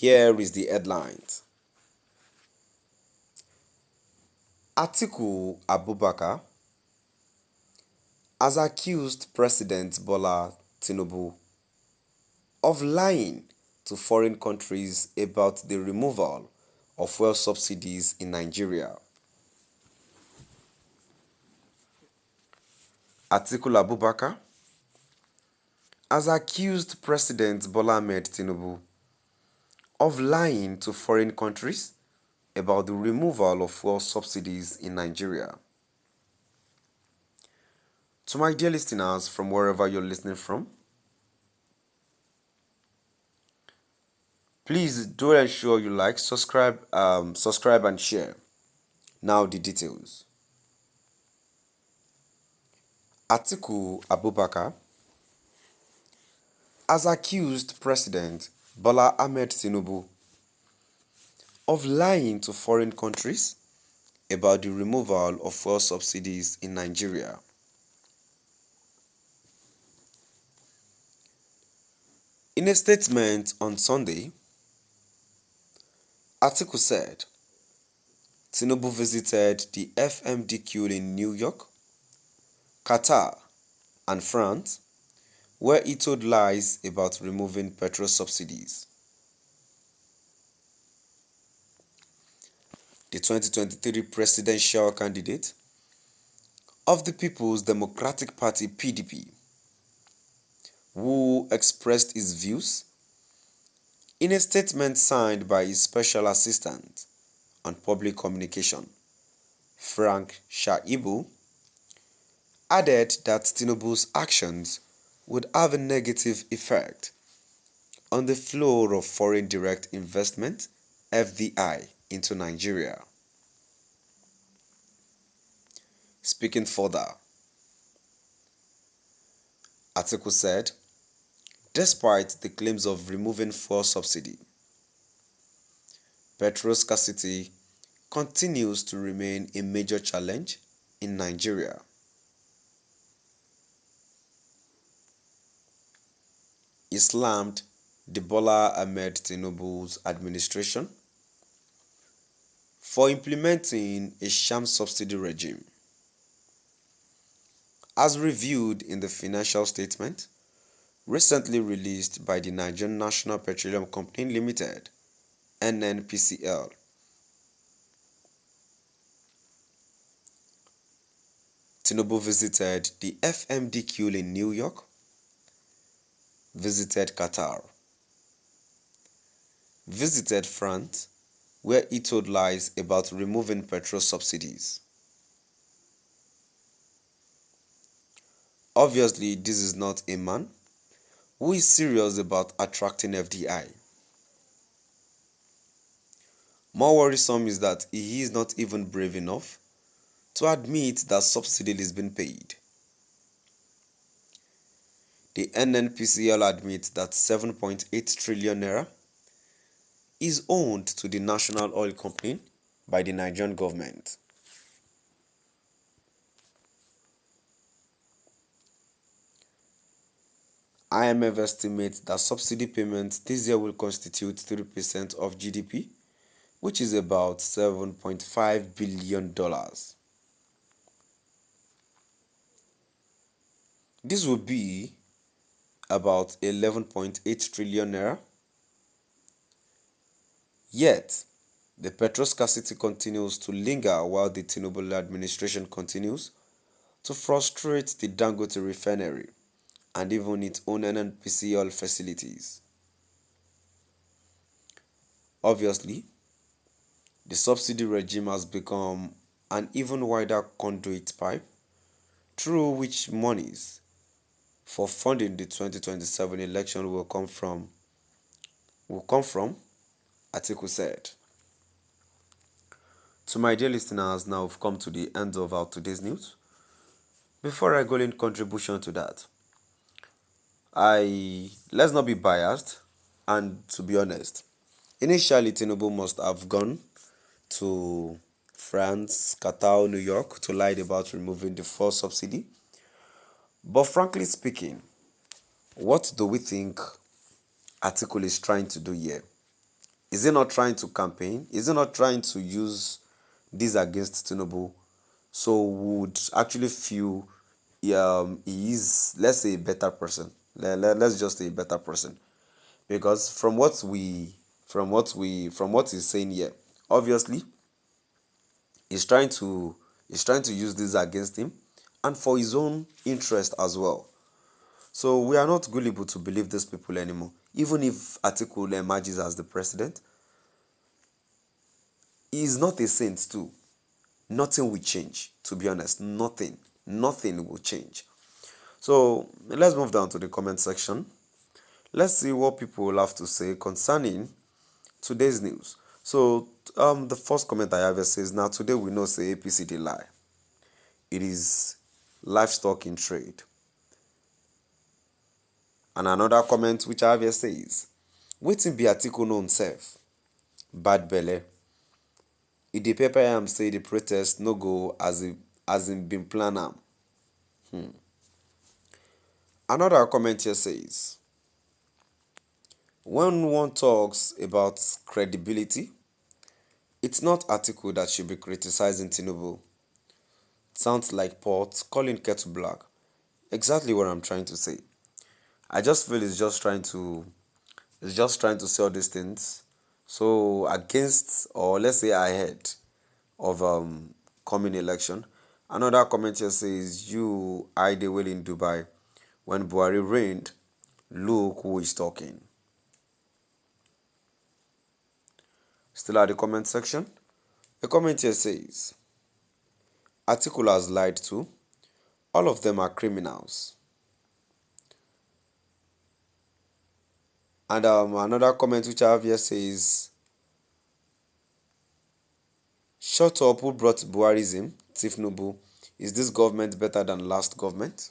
Here is the headlines. Atiku Abubakar has accused President Bola Tinubu of lying to foreign countries about the removal of fuel subsidies in Nigeria. Atiku Abubakar has accused President Bola Tinubu of lying to foreign countries about the removal of fuel subsidies in Nigeria. To my dear listeners from wherever you're listening from, please do ensure you like, subscribe and share. Now the details. Atiku Abubakar has accused President Bola Ahmed Tinubu of lying to foreign countries about the removal of fuel subsidies in Nigeria. In a statement on Sunday, Atiku said Tinubu visited the FMDQ in New York, Qatar, and France, where he told lies about removing petrol subsidies. The 2023 presidential candidate of the People's Democratic Party (PDP), who expressed his views in a statement signed by his special assistant on public communication, Frank Shaibu, added that Tinubu's actions would have a negative effect on the flow of foreign direct investment (FDI) into Nigeria. Speaking further, Atiku said, despite the claims of removing fuel subsidy, petrol scarcity continues to remain a major challenge in Nigeria. He slammed the Bola Ahmed Tinubu's administration for implementing a sham subsidy regime. As reviewed in the financial statement recently released by the Nigerian National Petroleum Company Limited (NNPCL), Tinubu visited the FMDQ in New York, visited Qatar, visited France, where he told lies about removing petrol subsidies. Obviously, this is not a man who is serious about attracting FDI. More worrisome is that he is not even brave enough to admit that subsidy is being paid. The NNPCL admits that 7.8 trillion naira is owned to the National Oil Company by the Nigerian government. IMF estimates that subsidy payments this year will constitute 3% of GDP, which is about $7.5 billion. This will be about 11.8 trillion naira. Yet, the petrol scarcity continues to linger while the Tinubu administration continues to frustrate the Dangote refinery and even its own NNPCL facilities. Obviously, the subsidy regime has become an even wider conduit pipe through which monies for funding the 2027 election will come from, Atiku said. To my dear listeners, now we've come to the end of our today's news. Before I go in contribution to that, let's not be biased, and to be honest, initially Tinubu must have gone to France, Qatar, New York to lie about removing the fuel subsidy. But frankly speaking, what do we think Atiku is trying to do here? Is he not trying to campaign? Is he not trying to use this against Tinubu? So we would actually feel he is, let's say, a better person. Let's just say a better person. Because from what he's saying here, obviously he's trying to use this against him and for his own interest as well. So we are not gullible to believe these people anymore. Even if Atiku emerges as the president, he is not a saint too. Nothing will change, to be honest. Nothing will change. So let's move down to the comment section. Let's see what people will have to say concerning today's news. So the first comment I have here says, now today we know say APC dey lie. It is livestock in trade. And another comment which I have here says, wetin be Atiku known self? Bad belle. E dey pepper am say the protest no go as im been plan am. Another comment here says, when one talks about credibility, it's not Atiku that should be criticizing Tinubu. Sounds like pot calling kettle black. Exactly what I'm trying to say. I just feel it's just trying to say all these things. So against, or let's say ahead of coming election. Another comment here says, you hide away in Dubai. When Buhari reigned, look who is talking. Still at the comment section. A comment here says, Atiku has lied too. All of them are criminals. And another comment which I have here says, shut up, who brought Buharism? Tinubu. Is this government better than last government?